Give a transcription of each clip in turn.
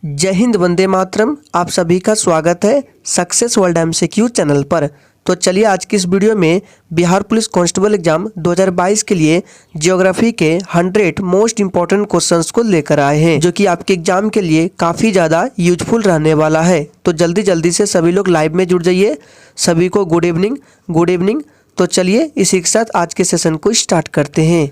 जय हिंद, वंदे मातरम। आप सभी का स्वागत है सक्सेस वर्ल्ड एमसीक्यू चैनल पर। तो चलिए आज की इस वीडियो में बिहार पुलिस कांस्टेबल एग्जाम 2022 के लिए ज्योग्राफी के 100 मोस्ट इंपॉर्टेंट क्वेश्चंस को लेकर आए हैं, जो कि आपके एग्जाम के लिए काफ़ी ज़्यादा यूजफुल रहने वाला है। तो जल्दी जल्दी से सभी लोग लाइव में जुड़ जाइए। सभी को गुड इवनिंग, गुड इवनिंग। तो चलिए इसी के साथ आज के सेशन को स्टार्ट करते हैं।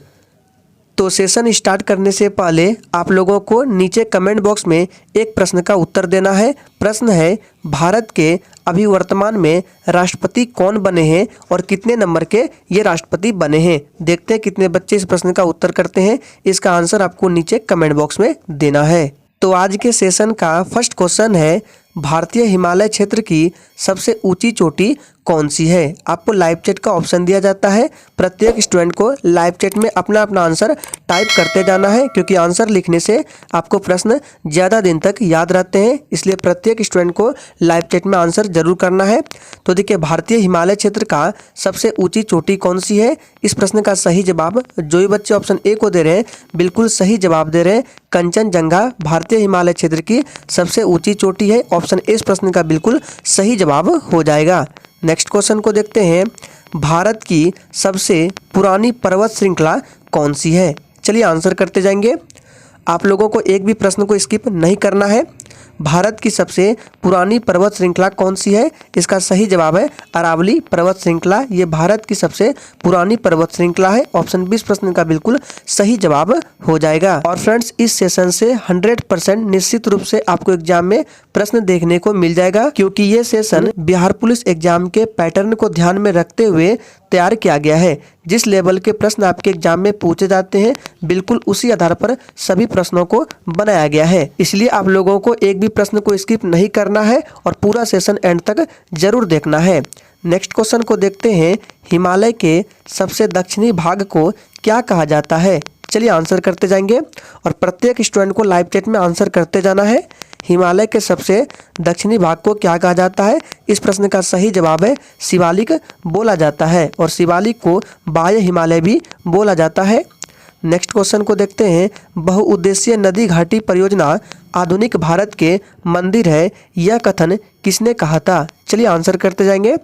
तो सेशन स्टार्ट करने से पहले आप लोगों को नीचे कमेंट बॉक्स में एक प्रश्न का उत्तर देना है। प्रश्न है, भारत के अभी वर्तमान में राष्ट्रपति कौन बने हैं और कितने नंबर के ये राष्ट्रपति बने हैं। देखते हैं कितने बच्चे इस प्रश्न का उत्तर करते हैं। इसका आंसर आपको नीचे कमेंट बॉक्स में देना है। तो आज के सेशन का फर्स्ट क्वेश्चन है, भारतीय हिमालय क्षेत्र की सबसे ऊंची चोटी कौन सी है। आपको लाइव चैट का ऑप्शन दिया जाता है। प्रत्येक स्टूडेंट को लाइव चैट में अपना अपना आंसर टाइप करते जाना है, क्योंकि आंसर लिखने से आपको प्रश्न ज़्यादा दिन तक याद रहते हैं। इसलिए प्रत्येक स्टूडेंट को लाइव चैट में आंसर जरूर करना है। तो देखिए, भारतीय हिमालय क्षेत्र का सबसे ऊँची चोटी कौन सी है। इस प्रश्न का सही जवाब जो भी बच्चे ऑप्शन ए को दे रहे हैं बिल्कुल सही जवाब दे रहे हैं। कंचनजंगा भारतीय हिमालय क्षेत्र की सबसे ऊँची चोटी है। ऑप्शन ए इस प्रश्न का बिल्कुल सही जवाब हो जाएगा। नेक्स्ट क्वेश्चन को देखते हैं, भारत की सबसे पुरानी पर्वत श्रृंखला कौन सी है। चलिए आंसर करते जाएंगे। आप लोगों को एक भी प्रश्न को स्किप नहीं करना है। भारत की सबसे पुरानी पर्वत श्रृंखला कौन सी है। इसका सही जवाब है अरावली पर्वत श्रृंखला। ये भारत की सबसे पुरानी पर्वत श्रृंखला है। ऑप्शन 20 प्रश्न का बिल्कुल सही जवाब हो जाएगा। और फ्रेंड्स, इस सेशन से 100% निश्चित रूप से आपको एग्जाम में प्रश्न देखने को मिल जाएगा, क्योंकि ये सेशन बिहार पुलिस एग्जाम के पैटर्न को ध्यान में रखते हुए तैयार किया गया है। जिस लेवल के प्रश्न आपके एग्जाम में पूछे जाते हैं बिल्कुल उसी आधार पर सभी प्रश्नों को बनाया गया है। इसलिए आप लोगों को एक भी प्रश्न को स्किप नहीं करना है और पूरा सेशन एंड तक जरूर देखना है। नेक्स्ट क्वेश्चन को देखते हैं, हिमालय के सबसे दक्षिणी भाग को क्या कहा जाता है। चलिए आंसर करते जाएंगे और प्रत्येक स्टूडेंट को लाइव चैट में आंसर करते जाना है। हिमालय के सबसे दक्षिणी भाग को क्या कहा जाता है। इस प्रश्न का सही जवाब है शिवालिक बोला जाता है, और शिवालिक को बाह्य हिमालय भी बोला जाता है। नेक्स्ट क्वेश्चन को देखते हैं, बहुउद्देशीय नदी घाटी परियोजना आधुनिक भारत के मंदिर है, यह कथन किसने कहा था। चलिए आंसर करते जाएंगे।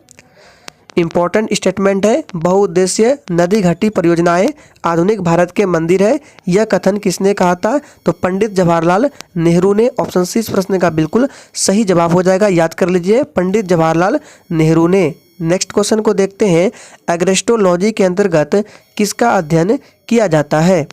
इंपॉर्टेंट स्टेटमेंट है, बहुउद्देशीय नदी घाटी परियोजनाएं आधुनिक भारत के मंदिर है, यह कथन किसने कहा था। तो पंडित जवाहरलाल नेहरू ने। ऑप्शन सी इस प्रश्न का बिल्कुल सही जवाब हो जाएगा। याद कर लीजिए, पंडित जवाहरलाल नेहरू ने। नेक्स्ट क्वेश्चन को देखते हैं, एग्रेस्टोलॉजी के अंतर्गत किसका अध्ययन किया जाता है।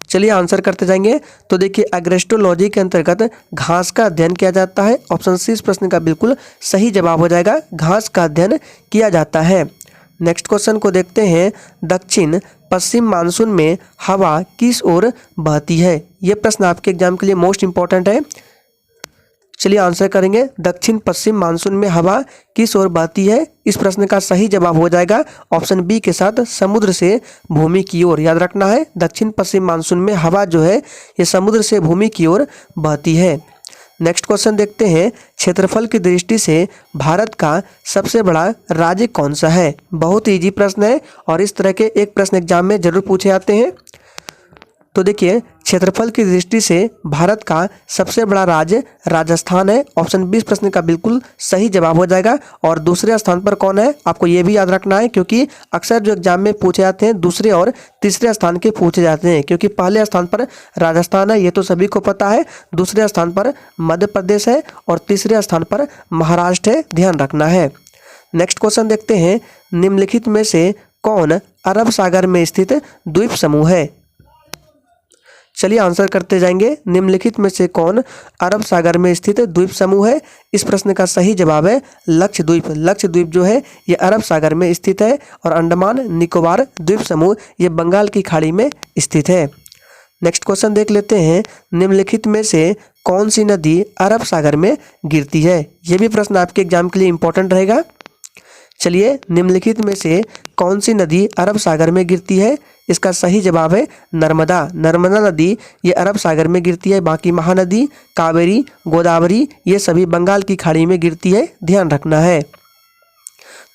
चलिए आंसर करते जाएंगे। तो देखिए, एग्रेस्टोलॉजी के अंतर्गत घास का अध्ययन किया जाता है। ऑप्शन सी इस प्रश्न का बिल्कुल सही जवाब हो जाएगा, घास का अध्ययन किया जाता है। नेक्स्ट क्वेश्चन को देखते हैं, दक्षिण पश्चिम मानसून में हवा किस ओर बहती है। यह प्रश्न आपके एग्जाम के लिए मोस्ट इंपॉर्टेंट है। चलिए आंसर करेंगे, दक्षिण पश्चिम मानसून में हवा किस ओर बहती है। इस प्रश्न का सही जवाब हो जाएगा ऑप्शन बी के साथ, समुद्र से भूमि की ओर। याद रखना है, दक्षिण पश्चिम मानसून में हवा जो है ये समुद्र से भूमि की ओर बहती है। नेक्स्ट क्वेश्चन देखते हैं, क्षेत्रफल की दृष्टि से भारत का सबसे बड़ा राज्य कौन सा है। बहुत इजी प्रश्न है और इस तरह के एक प्रश्न एग्जाम में जरूर पूछे जाते हैं। तो देखिए, क्षेत्रफल की दृष्टि से भारत का सबसे बड़ा राज्य राजस्थान है। ऑप्शन 20 प्रश्न का बिल्कुल सही जवाब हो जाएगा। और दूसरे स्थान पर कौन है, आपको ये भी याद रखना है, क्योंकि अक्सर जो एग्जाम में पूछे जाते हैं दूसरे और तीसरे स्थान के पूछे जाते हैं। क्योंकि पहले स्थान पर राजस्थान है, ये तो सभी को पता है। दूसरे स्थान पर मध्य प्रदेश है और तीसरे स्थान पर महाराष्ट्र है, ध्यान रखना है। नेक्स्ट क्वेश्चन देखते हैं, निम्नलिखित में से कौन अरब सागर में स्थित द्वीप समूह है। चलिए आंसर करते जाएंगे, निम्नलिखित में से कौन अरब सागर में स्थित द्वीप समूह है। इस प्रश्न का सही जवाब है लक्षद्वीप। लक्षद्वीप जो है ये अरब सागर में स्थित है, और अंडमान निकोबार द्वीप समूह ये बंगाल की खाड़ी में स्थित है। नेक्स्ट क्वेश्चन देख लेते हैं, निम्नलिखित में से कौन सी नदी अरब सागर में गिरती है। यह भी प्रश्न आपके एग्जाम के लिए इंपॉर्टेंट रहेगा। चलिए, निम्नलिखित में से कौन सी नदी अरब सागर में गिरती है। इसका सही जवाब है नर्मदा। नर्मदा नदी ये अरब सागर में गिरती है। बाकी महानदी, कावेरी, गोदावरी ये सभी बंगाल की खाड़ी में गिरती है, ध्यान रखना है।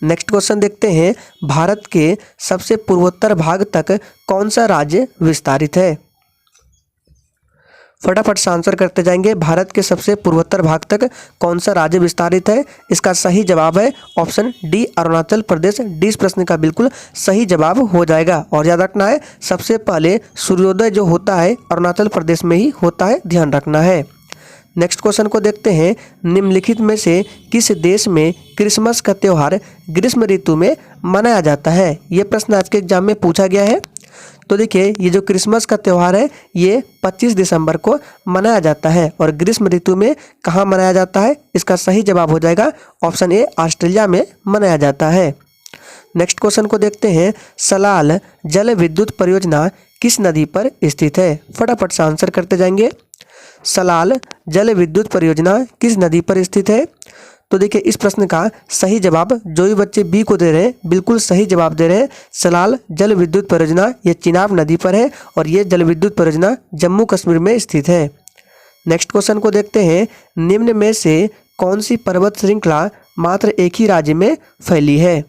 नेक्स्ट क्वेश्चन देखते हैं, भारत के सबसे पूर्वोत्तर भाग तक कौन सा राज्य विस्तारित है। फटाफट से आंसर करते जाएंगे। भारत के सबसे पूर्वोत्तर भाग तक कौन सा राज्य विस्तारित है? इसका सही जवाब है option D Arunachal Pradesh. D इस प्रश्न का बिल्कुल सही जवाब हो जाएगा। और याद रखना है सबसे पहले सूर्योदय जो होता है अरुणाचल प्रदेश में ही होता है, ध्यान रखना है। नेक्स्ट क्वेश्चन को देखते हैं। निम्नलिखित में से किस देश में क्रिसमस का त्यौहार ग्रीष्म ऋतु में मनाया जाता है? ये प्रश्न आज के एग्जाम में पूछा गया है। तो देखिए ये जो क्रिसमस का त्यौहार है ये 25 दिसंबर को मनाया जाता है और ग्रीष्म ऋतु में कहाँ मनाया जाता है? इसका सही जवाब हो जाएगा ऑप्शन ए ऑस्ट्रेलिया में मनाया जाता है। नेक्स्ट क्वेश्चन को देखते हैं। सलाल जल विद्युत परियोजना किस नदी पर स्थित है? फटाफट से आंसर करते जाएंगे। सलाल जल विद्युत परियोजना किस नदी पर स्थित है? तो देखिए इस प्रश्न का सही जवाब जो भी बच्चे बी को दे रहे हैं बिल्कुल सही जवाब दे रहे हैं। सलाल जल विद्युत परियोजना ये चिनाब नदी पर है और ये जल विद्युत परियोजना जम्मू कश्मीर में स्थित है। नेक्स्ट क्वेश्चन को देखते हैं। निम्न में से कौन सी पर्वत श्रृंखला मात्र एक ही राज्य में फैली है?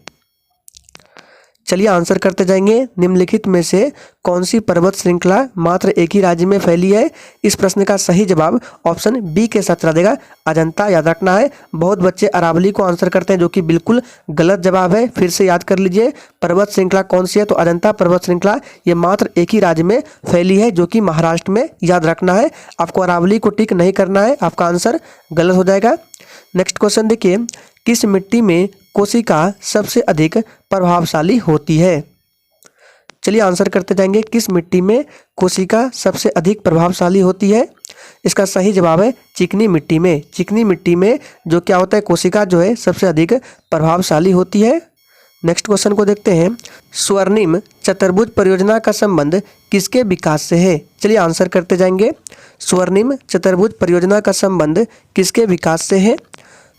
चलिए आंसर करते जाएंगे। निम्नलिखित में से कौन सी पर्वत श्रृंखला मात्र एक ही राज्य में फैली है? इस प्रश्न का सही जवाब ऑप्शन बी के साथ चला देगा अजंता। याद रखना है बहुत बच्चे अरावली को आंसर करते हैं जो कि बिल्कुल गलत जवाब है। फिर से याद कर लीजिए पर्वत श्रृंखला कौन सी है, तो अजंता पर्वत श्रृंखला ये मात्र एक ही राज्य में फैली है जो कि महाराष्ट्र में। याद रखना है आपको अरावली को टिक नहीं करना है, आपका आंसर गलत हो जाएगा। नेक्स्ट क्वेश्चन देखिए। किस मिट्टी में कोशिका सबसे अधिक प्रभावशाली होती है? चलिए आंसर करते जाएंगे। किस मिट्टी में कोशिका सबसे अधिक प्रभावशाली होती है? इसका सही जवाब है चिकनी मिट्टी में। चिकनी मिट्टी में जो क्या होता है कोशिका जो है सबसे अधिक प्रभावशाली होती है। नेक्स्ट क्वेश्चन को देखते हैं। स्वर्णिम चतुर्भुज परियोजना का संबंध किसके विकास से है? चलिए आंसर करते जाएंगे। स्वर्णिम चतुर्भुज परियोजना का संबंध किसके विकास से है?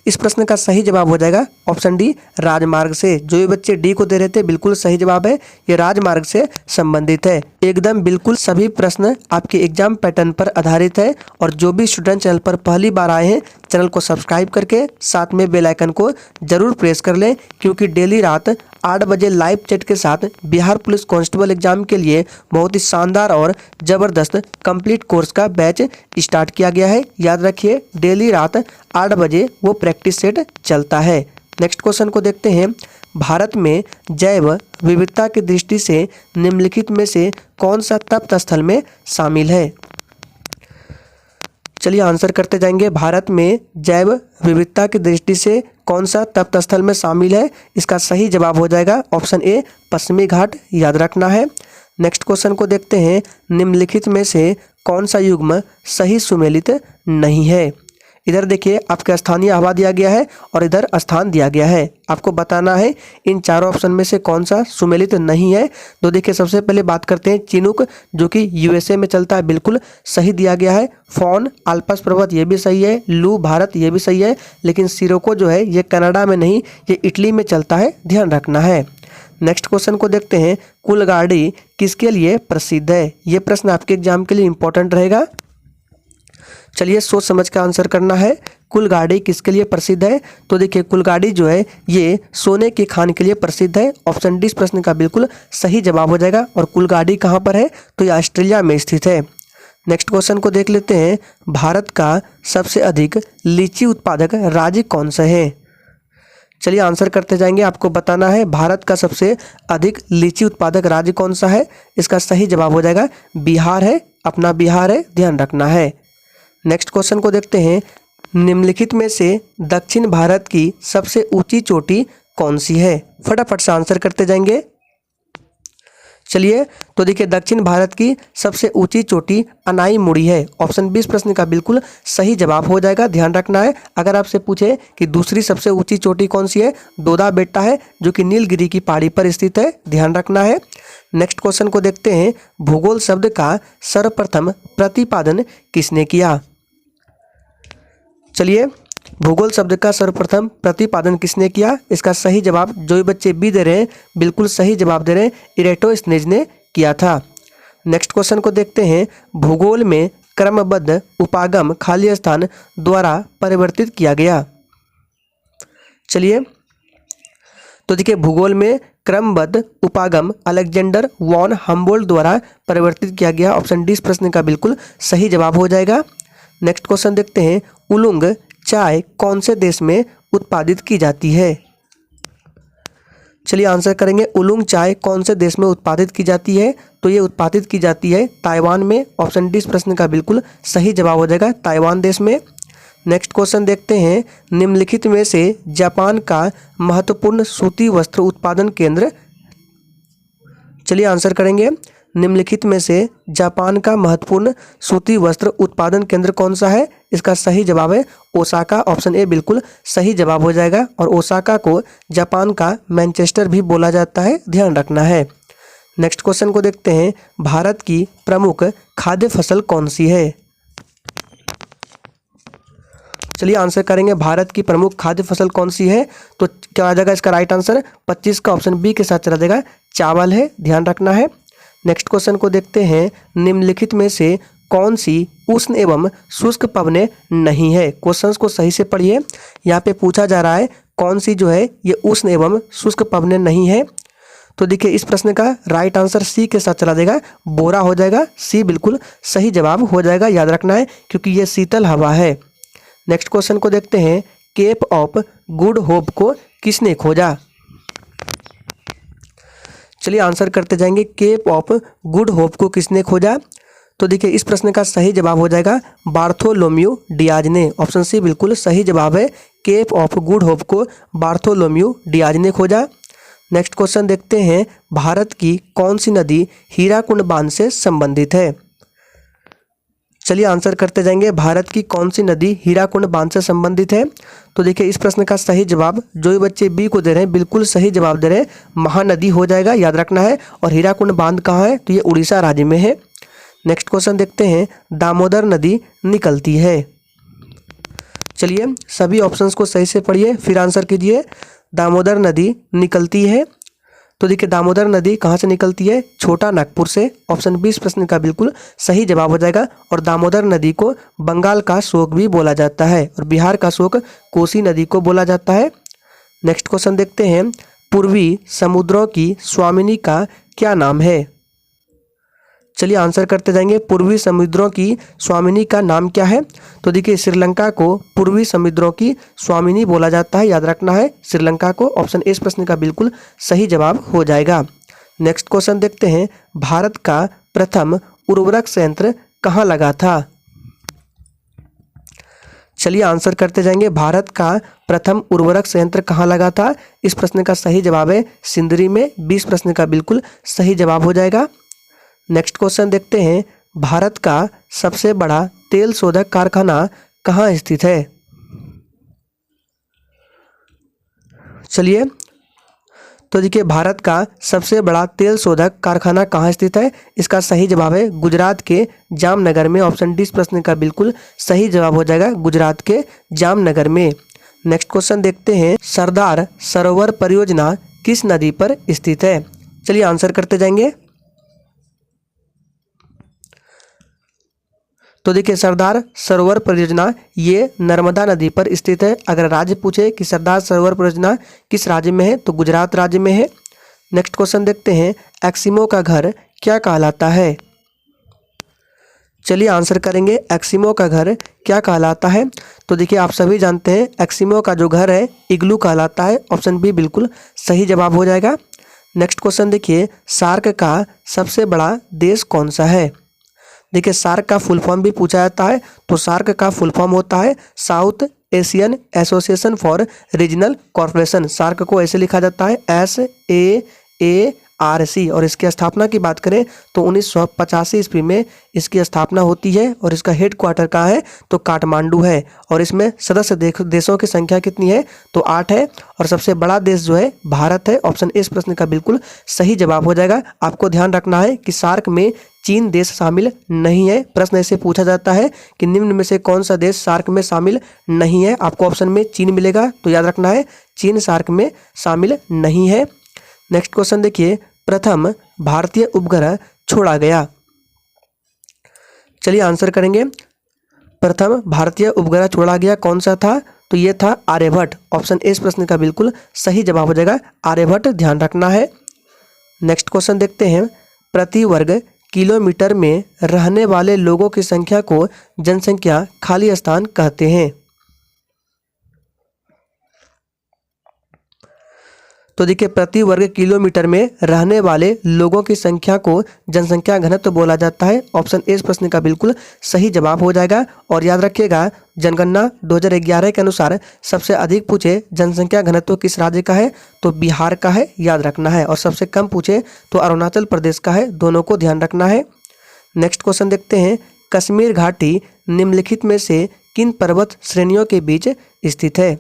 इस प्रश्न का सही जवाब हो जाएगा ऑप्शन डी राजमार्ग से। जो भी बच्चे डी को दे रहे थे बिल्कुल सही जवाब है, ये राजमार्ग से संबंधित है। एकदम बिल्कुल सभी प्रश्न आपके एग्जाम पैटर्न पर आधारित है। और जो भी स्टूडेंट चैनल पर पहली बार आए हैं चैनल को सब्सक्राइब करके साथ में बेल आइकन को जरूर प्रेस कर लें, क्योंकि डेली रात 8 बजे लाइव चैट के साथ बिहार पुलिस कांस्टेबल एग्जाम के लिए बहुत ही शानदार और ज़बरदस्त कंप्लीट कोर्स का बैच स्टार्ट किया गया है। याद रखिए डेली रात 8 बजे वो प्रैक्टिस सेट चलता है। नेक्स्ट क्वेश्चन को देखते हैं। भारत में जैव विविधता की दृष्टि से निम्नलिखित में से कौन सा तप्त स्थल में शामिल है? चलिए आंसर करते जाएंगे। भारत में जैव विविधता की दृष्टि से कौन सा तप्त स्थल में शामिल है? इसका सही जवाब हो जाएगा ऑप्शन ए पश्चिमी घाट। याद रखना है। नेक्स्ट क्वेश्चन को देखते हैं। निम्नलिखित में से कौन सा युग्म सही सुमेलित नहीं है? इधर देखिए आपके स्थानीय हवा दिया गया है और इधर स्थान दिया गया है। आपको बताना है इन चारों ऑप्शन में से कौन सा सुमेलित नहीं है। तो देखिए सबसे पहले बात करते हैं चिनूक जो कि यूएसए में चलता है, बिल्कुल सही दिया गया है। फॉन आल्प्स पर्वत ये भी सही है। लू भारत ये भी सही है। लेकिन सिरोको जो है ये कनाडा में नहीं, ये इटली में चलता है, ध्यान रखना है। नेक्स्ट क्वेश्चन को देखते हैं। कुलगाड़ी किसके लिए प्रसिद्ध है? ये प्रश्न आपके एग्जाम के लिए इंपॉर्टेंट रहेगा। चलिए सोच समझ कर आंसर करना है। कुलगाड़ी किसके लिए प्रसिद्ध है? तो देखिए कुलगाड़ी जो है ये सोने की खान के लिए प्रसिद्ध है। ऑप्शन डी इस प्रश्न का बिल्कुल सही जवाब हो जाएगा। और कुलगाड़ी कहाँ पर है? तो ये ऑस्ट्रेलिया में स्थित है। नेक्स्ट क्वेश्चन को देख लेते हैं। भारत का सबसे अधिक लीची उत्पादक राज्य कौन सा है? चलिए आंसर करते जाएंगे। आपको बताना है भारत का सबसे अधिक लीची उत्पादक राज्य कौन सा है? इसका सही जवाब हो जाएगा बिहार है, अपना बिहार है, ध्यान रखना है। नेक्स्ट क्वेश्चन को देखते हैं। निम्नलिखित में से दक्षिण भारत की सबसे ऊंची चोटी कौन सी है? फटाफट से आंसर करते जाएंगे। चलिए तो देखिए दक्षिण भारत की सबसे ऊंची चोटी अनाई मुड़ी है। ऑप्शन बी इस प्रश्न का बिल्कुल सही जवाब हो जाएगा, ध्यान रखना है। अगर आपसे पूछे कि दूसरी सबसे ऊंची चोटी कौन सी है, दोदा बेट्टा है जो कि नीलगिरी की पहाड़ी पर स्थित है, ध्यान रखना है। नेक्स्ट क्वेश्चन को देखते हैं। भूगोल शब्द का सर्वप्रथम प्रतिपादन किसने किया? चलिए भूगोल शब्द का सर्वप्रथम प्रतिपादन किसने किया? इसका सही जवाब जो भी बच्चे बी दे रहे हैं बिल्कुल सही जवाब दे रहे हैं, इरेटोस्थनीज ने किया था। नेक्स्ट क्वेश्चन को देखते हैं। भूगोल में क्रमबद्ध उपागम खाली स्थान द्वारा परिवर्तित किया गया। चलिए तो देखिए भूगोल में क्रमबद्ध उपागम अलेक्जेंडर वॉन हम्बोल्ट द्वारा परिवर्तित किया गया। ऑप्शन डी इस प्रश्न का बिल्कुल सही जवाब हो जाएगा। नेक्स्ट क्वेश्चन देखते हैं, उलुंग चाय कौन से देश में उत्पादित की जाती है? चलिए आंसर करेंगे, उलुंग चाय कौन से देश में उत्पादित की जाती है? तो ये उत्पादित की जाती है ताइवान में। ऑप्शन डी इस प्रश्न का बिल्कुल सही जवाब हो जाएगा, ताइवान देश में। नेक्स्ट क्वेश्चन देखते हैं, निम्नलिखित में से जापान का महत्वपूर्ण सूती वस्त्र उत्पादन केंद्र, चलिए आंसर करेंगे, निम्नलिखित में से जापान का महत्वपूर्ण सूती वस्त्र उत्पादन केंद्र कौन सा है? इसका सही जवाब है ओसाका। ऑप्शन ए बिल्कुल सही जवाब हो जाएगा। और ओसाका को जापान का मैनचेस्टर भी बोला जाता है, ध्यान रखना है। नेक्स्ट क्वेश्चन को देखते हैं, भारत की प्रमुख खाद्य फसल कौन सी है? चलिए आंसर करेंगे, भारत की प्रमुख खाद्य फसल कौन सी है? तो क्या आ जाएगा इसका राइट आंसर? 25 का ऑप्शन बी के साथ चला जाएगा, चावल है, ध्यान रखना है। नेक्स्ट क्वेश्चन को देखते हैं, निम्नलिखित में से कौन सी उष्ण एवं शुष्क पवनें नहीं है? क्वेश्चंस को सही से पढ़िए। यहाँ पे पूछा जा रहा है कौन सी जो है ये उष्ण एवं शुष्क पवनें नहीं है। तो देखिए इस प्रश्न का राइट आंसर सी के साथ चला जाएगा, बोरा हो जाएगा। सी बिल्कुल सही जवाब हो जाएगा, याद रखना है, क्योंकि ये शीतल हवा है। नेक्स्ट क्वेश्चन को देखते हैं, केप ऑफ गुड होप को किसने खोजा? चलिए आंसर करते जाएंगे, केप ऑफ गुड होप को किसने खोजा? तो देखिए इस प्रश्न का सही जवाब हो जाएगा बार्थोलोम्यू डियाज ने। ऑप्शन सी बिल्कुल सही जवाब है, केप ऑफ गुड होप को बार्थोलोम्यू डियाज ने खोजा। नेक्स्ट क्वेश्चन देखते हैं, भारत की कौन सी नदी हीराकुंड बांध से संबंधित है? चलिए आंसर करते जाएंगे, भारत की कौन सी नदी हीराकुंड बांध से संबंधित है? तो देखिए इस प्रश्न का सही जवाब जो भी बच्चे बी को दे रहे हैं बिल्कुल सही जवाब दे रहे हैं, महानदी हो जाएगा, याद रखना है। और हीराकुंड बांध कहाँ है? तो ये उड़ीसा राज्य में है। नेक्स्ट क्वेश्चन देखते हैं, दामोदर नदी निकलती है। चलिए सभी ऑप्शंस को सही से पढ़िए फिर आंसर कीजिए। दामोदर नदी निकलती है, तो देखिए दामोदर नदी कहाँ से निकलती है? छोटा नागपुर से। ऑप्शन बी इस प्रश्न का बिल्कुल सही जवाब हो जाएगा। और दामोदर नदी को बंगाल का शोक भी बोला जाता है और बिहार का शोक कोसी नदी को बोला जाता है। नेक्स्ट क्वेश्चन देखते हैं, पूर्वी समुद्रों की स्वामिनी का क्या नाम है? चलिए आंसर करते जाएंगे, पूर्वी समुद्रों की स्वामिनी का नाम क्या है? तो देखिए श्रीलंका को पूर्वी समुद्रों की स्वामिनी बोला जाता है, याद रखना है श्रीलंका को। ऑप्शन ए इस प्रश्न का बिल्कुल सही जवाब हो जाएगा। नेक्स्ट क्वेश्चन देखते हैं, भारत का प्रथम उर्वरक संयंत्र कहाँ लगा था? चलिए आंसर करते जाएंगे, भारत का प्रथम उर्वरक संयंत्र कहाँ लगा था? इस प्रश्न का सही जवाब है सिंदरी में। 20 प्रश्न का बिल्कुल सही जवाब हो जाएगा। नेक्स्ट क्वेश्चन देखते हैं, भारत का सबसे बड़ा तेल शोधक कारखाना कहाँ स्थित है? चलिए तो देखिए भारत का सबसे बड़ा तेल शोधक कारखाना कहाँ स्थित है? इसका सही जवाब है गुजरात के जामनगर में। ऑप्शन डी इस प्रश्न का बिल्कुल सही जवाब हो जाएगा, गुजरात के जामनगर में। नेक्स्ट क्वेश्चन देखते हैं, सरदार सरोवर परियोजना किस नदी पर स्थित है? चलिए आंसर करते जाएंगे। तो देखिए सरदार सरोवर परियोजना ये नर्मदा नदी पर स्थित है। अगर राज्य पूछे कि सरदार सरोवर परियोजना किस राज्य में है, तो गुजरात राज्य में है। नेक्स्ट क्वेश्चन देखते हैं, एक्सिमो का घर क्या कहलाता है? चलिए आंसर करेंगे, एक्सिमो का घर क्या कहलाता है? तो देखिए आप सभी जानते हैं एक्सिमो का जो घर है इग्लू कहलाता है। ऑप्शन बी बिल्कुल सही जवाब हो जाएगा। नेक्स्ट क्वेश्चन देखिए, सार्क का सबसे बड़ा देश कौन सा है? देखिए सार्क का फुल फॉर्म भी पूछा जाता है, तो सार्क का फुल फॉर्म होता है South Asian Association for Regional Corporation. SAARC को ऐसे लिखा जाता है SAARC। और इसकी स्थापना की बात करें तो 1985 ईस्वी में इसकी स्थापना होती है। और इसका हेड क्वार्टर कहाँ है? तो काठमांडू है। और इसमें सदस्य देशों की संख्या कितनी है? तो 8 है। और सबसे बड़ा देश जो है भारत है। ऑप्शन ए इस प्रश्न का बिल्कुल सही जवाब हो जाएगा। आपको ध्यान रखना है कि सार्क में चीन देश शामिल नहीं है। प्रश्न ऐसे पूछा जाता है कि निम्न में से कौन सा देश सार्क में शामिल नहीं है? आपको ऑप्शन में चीन मिलेगा, तो याद रखना है चीन सार्क में शामिल नहीं है। नेक्स्ट क्वेश्चन देखिए, प्रथम भारतीय उपग्रह छोड़ा गया। चलिए आंसर करेंगे, प्रथम भारतीय उपग्रह छोड़ा गया कौन सा था? तो ये था आर्यभट्ट। ऑप्शन ए इस प्रश्न का बिल्कुल सही जवाब हो जाएगा, आर्यभट्ट ध्यान रखना है। नेक्स्ट क्वेश्चन देखते हैं, प्रति वर्ग किलोमीटर में रहने वाले लोगों की संख्या को जनसंख्या खाली स्थान कहते हैं। तो देखिए, प्रति वर्ग किलोमीटर में रहने वाले लोगों की संख्या को जनसंख्या घनत्व बोला जाता है। ऑप्शन ए इस प्रश्न का बिल्कुल सही जवाब हो जाएगा। और याद रखिएगा, जनगणना 2011 के अनुसार सबसे अधिक पूछे जनसंख्या घनत्व किस राज्य का है, तो बिहार का है, याद रखना है। और सबसे कम पूछे तो अरुणाचल प्रदेश का है, दोनों को ध्यान रखना है। नेक्स्ट क्वेश्चन देखते हैं, कश्मीर घाटी निम्नलिखित में से किन पर्वत श्रेणियों के बीच स्थित है।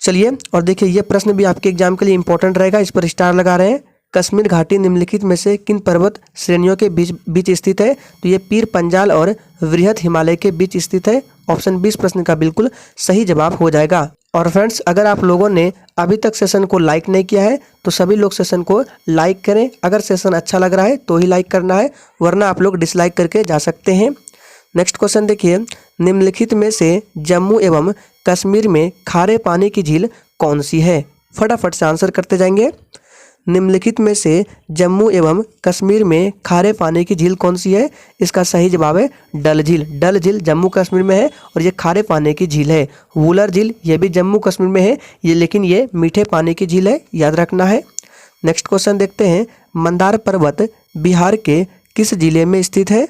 चलिए और देखिए, ये प्रश्न भी आपके एग्जाम के लिए इंपॉर्टेंट रहेगा, इस पर स्टार लगा रहे हैं। कश्मीर घाटी निम्नलिखित में से किन पर्वत श्रेणियों के बीच स्थित है, तो ये पीर पंजाल और वृहद हिमालय के बीच स्थित है। ऑप्शन 20 प्रश्न का बिल्कुल सही जवाब हो जाएगा। और फ्रेंड्स, अगर आप लोगों ने अभी तक सेशन को लाइक नहीं किया है तो सभी लोग सेशन को लाइक करें। अगर सेशन अच्छा लग रहा है तो ही लाइक करना है, वरना आप लोग डिसलाइक करके जा सकते हैं। नेक्स्ट क्वेश्चन देखिए, निम्नलिखित में से जम्मू एवं कश्मीर में खारे पानी की झील कौन सी है। फटाफट से आंसर करते जाएंगे। निम्नलिखित में से जम्मू एवं कश्मीर में खारे पानी की झील कौन सी है, इसका सही जवाब है डल झील। डल झील जम्मू कश्मीर में है और ये खारे पानी की झील है। वुलर झील ये भी जम्मू कश्मीर में है, ये लेकिन ये मीठे पानी की झील है, याद रखना है। नेक्स्ट क्वेश्चन देखते हैं, मंदार पर्वत बिहार के किस जिले में स्थित है।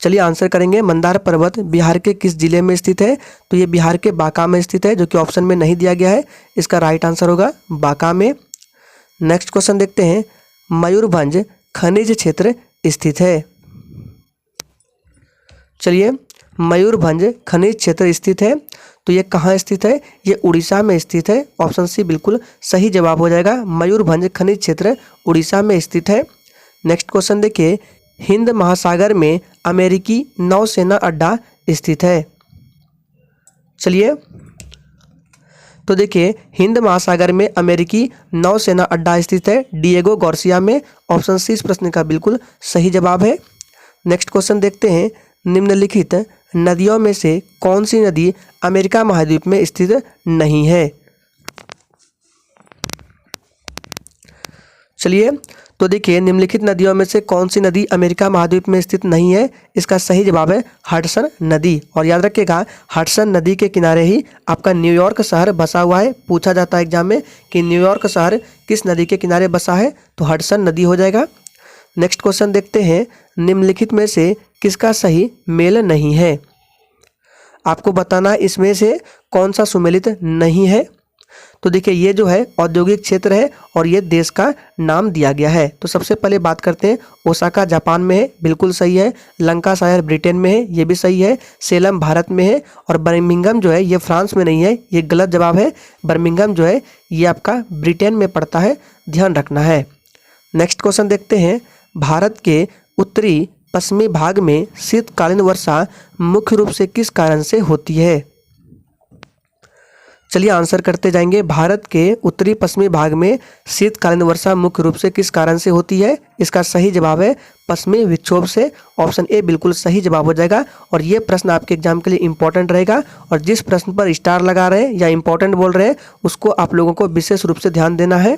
चलिए आंसर करेंगे, मंदार पर्वत बिहार के किस जिले में स्थित है, तो ये बिहार के बांका में स्थित है, जो कि ऑप्शन में नहीं दिया गया है। इसका राइट आंसर होगा बांका में। नेक्स्ट क्वेश्चन देखते हैं, मयूरभंज खनिज क्षेत्र स्थित है। चलिए, मयूरभंज खनिज क्षेत्र स्थित है, तो ये कहाँ स्थित है, ये उड़ीसा में स्थित है। ऑप्शन सी बिल्कुल सही जवाब हो जाएगा, मयूरभंज खनिज क्षेत्र उड़ीसा में स्थित है। नेक्स्ट क्वेश्चन देखिए, हिंद महासागर में अमेरिकी नौसेना अड्डा स्थित है। चलिए, तो देखिए, हिंद महासागर में अमेरिकी नौसेना अड्डा स्थित है डिएगो गार्सिया में। ऑप्शन सी इस प्रश्न का बिल्कुल सही जवाब है। नेक्स्ट क्वेश्चन देखते हैं, निम्नलिखित नदियों में से कौन सी नदी अमेरिका महाद्वीप में स्थित नहीं है। चलिए, तो देखिए, निम्नलिखित नदियों में से कौन सी नदी अमेरिका महाद्वीप में स्थित नहीं है, इसका सही जवाब है हडसन नदी। और याद रखिएगा, हडसन नदी के किनारे ही आपका न्यूयॉर्क शहर बसा हुआ है। पूछा जाता है एग्जाम में कि न्यूयॉर्क शहर किस नदी के किनारे बसा है, तो हडसन नदी हो जाएगा। नेक्स्ट क्वेश्चन देखते हैं, निम्नलिखित में से किसका सही मेल नहीं है। आपको बताना इसमें से कौन सा सुमेलित नहीं है। तो देखिए, ये जो है औद्योगिक क्षेत्र है और ये देश का नाम दिया गया है। तो सबसे पहले बात करते हैं, ओसाका जापान में है, बिल्कुल सही है। लंकाशायर ब्रिटेन में है, ये भी सही है। सेलम भारत में है। और बर्मिंघम जो है ये फ्रांस में नहीं है, ये गलत जवाब है। बर्मिंघम जो है ये आपका ब्रिटेन में पड़ता है, ध्यान रखना है। नेक्स्ट क्वेश्चन देखते हैं, भारत के उत्तरी पश्चिमी भाग में शीतकालीन वर्षा मुख्य रूप से किस कारण से होती है। चलिए आंसर करते जाएंगे, भारत के उत्तरी पश्चिमी भाग में शीतकालीन वर्षा मुख्य रूप से किस कारण से होती है, इसका सही जवाब है पश्चिमी विक्षोभ से। ऑप्शन ए बिल्कुल सही जवाब हो जाएगा। और ये प्रश्न आपके एग्जाम के लिए इंपॉर्टेंट रहेगा, और जिस प्रश्न पर स्टार लगा रहे हैं या इंपॉर्टेंट बोल रहे हैं उसको आप लोगों को विशेष रूप से ध्यान देना है।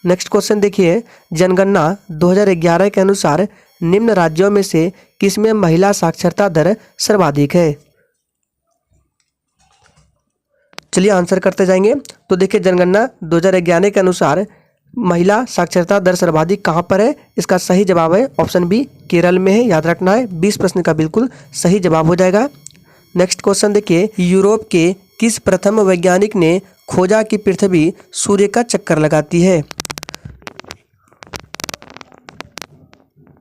नेक्स्ट क्वेश्चन देखिए, जनगणना 2011 के अनुसार निम्न राज्यों में से किसमें महिला साक्षरता दर सर्वाधिक है। चलिए आंसर करते जाएंगे। तो देखिए, जनगणना 2011 के अनुसार महिला साक्षरता दर सर्वाधिक कहाँ पर है, इसका सही जवाब है ऑप्शन बी केरल में है, याद रखना है। 20 प्रश्न का बिल्कुल सही जवाब हो जाएगा। नेक्स्ट क्वेश्चन देखिए, यूरोप के किस प्रथम वैज्ञानिक ने खोजा कि पृथ्वी सूर्य का चक्कर लगाती है।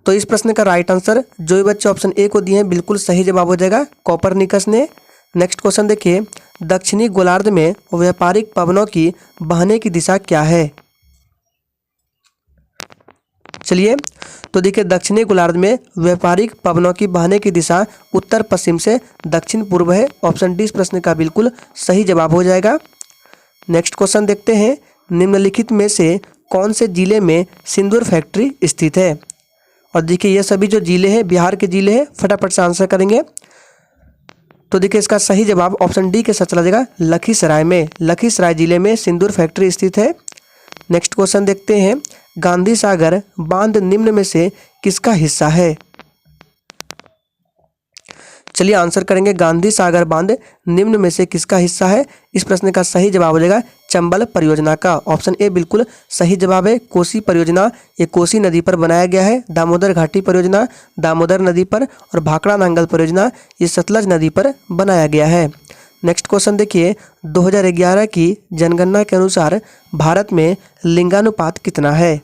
तो इस प्रश्न का राइट आंसर जो भी बच्चे ऑप्शन ए को दिए हैं बिल्कुल सही जवाब हो जाएगा, कोपरनिकस ने। नेक्स्ट क्वेश्चन देखिए, दक्षिणी गोलार्ध में व्यापारिक पवनों की बहने की दिशा क्या है। चलिए, तो देखिए, दक्षिणी गोलार्ध में व्यापारिक पवनों की बहने की दिशा उत्तर पश्चिम से दक्षिण पूर्व है। ऑप्शन डी इस प्रश्न का बिल्कुल सही जवाब हो जाएगा। नेक्स्ट क्वेश्चन देखते हैं, निम्नलिखित में से कौन से जिले में सिंदूर फैक्ट्री स्थित है। और देखिए, ये सभी जो जिले हैं बिहार के जिले हैं, फटाफट से आंसर करेंगे। तो देखिए इसका सही जवाब ऑप्शन डी के साथ चला जाएगा, लखीसराय में। लखीसराय जिले में सिंदूर फैक्ट्री स्थित है। नेक्स्ट क्वेश्चन देखते हैं, गांधी सागर बांध निम्न में से किसका हिस्सा है? चलिए आंसर करेंगे, गांधी सागर बांध निम्न में से किसका हिस्सा है? इस प्रश्न का सही जवाब हो जाएगा चंबल परियोजना का। ऑप्शन ए बिल्कुल सही जवाब है। कोसी परियोजना ये कोसी नदी पर बनाया गया है। दामोदर घाटी परियोजना दामोदर नदी पर, और भाखड़ा नांगल परियोजना ये सतलज नदी पर बनाया गया है। नेक्स्ट क्वेश्चन देखिए, 2011 की जनगणना के अनुसार भारत में लिंगानुपात कितना है?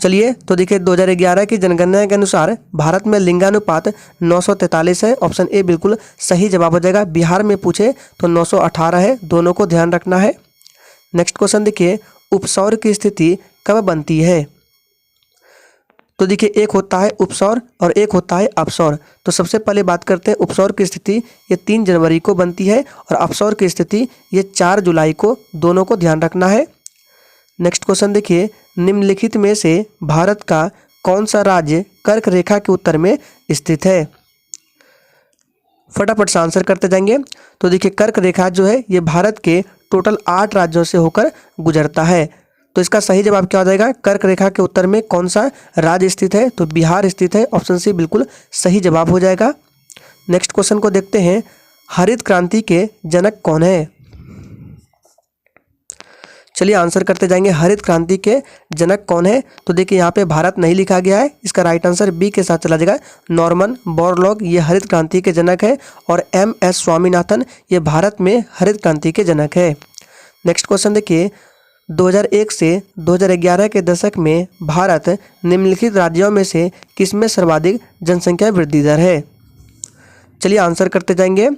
चलिए तो देखिए 2011 की जनगणना के अनुसार भारत में लिंगानुपात 943 है। ऑप्शन ए बिल्कुल सही जवाब हो जाएगा। बिहार में पूछे तो 918 है, दोनों को ध्यान रखना है। नेक्स्ट क्वेश्चन देखिए, उपसौर की स्थिति कब बनती है? तो देखिए एक होता है उपसौर और एक होता है अपसौर। तो सबसे पहले बात करते हैं उपसौर की स्थिति, ये 3 जनवरी को बनती है, और अपसौर की स्थिति ये 4 जुलाई को, दोनों को ध्यान रखना है। नेक्स्ट क्वेश्चन देखिए, निम्नलिखित में से भारत का कौन सा राज्य कर्क रेखा के उत्तर में स्थित है? फटाफट से आंसर करते जाएंगे। तो देखिए कर्क रेखा जो है ये भारत के टोटल 8 राज्यों से होकर गुजरता है। तो इसका सही जवाब क्या हो जाएगा? कर्क रेखा के उत्तर में कौन सा राज्य स्थित है? तो बिहार स्थित है। ऑप्शन सी बिल्कुल सही जवाब हो जाएगा। नेक्स्ट क्वेश्चन को देखते हैं, हरित क्रांति के जनक कौन है? चलिए आंसर करते जाएंगे, हरित क्रांति के जनक कौन है? तो देखिए यहाँ पे भारत नहीं लिखा गया है, इसका राइट आंसर बी के साथ चला जाएगा, नॉर्मन बोरलॉग ये हरित क्रांति के जनक है, और MS स्वामीनाथन ये भारत में हरित क्रांति के जनक है। नेक्स्ट क्वेश्चन देखिए, 2001 से 2011 के दशक में भारत निम्नलिखित राज्यों में से किसमें सर्वाधिक जनसंख्या वृद्धि दर है? चलिए आंसर करते जाएंगे।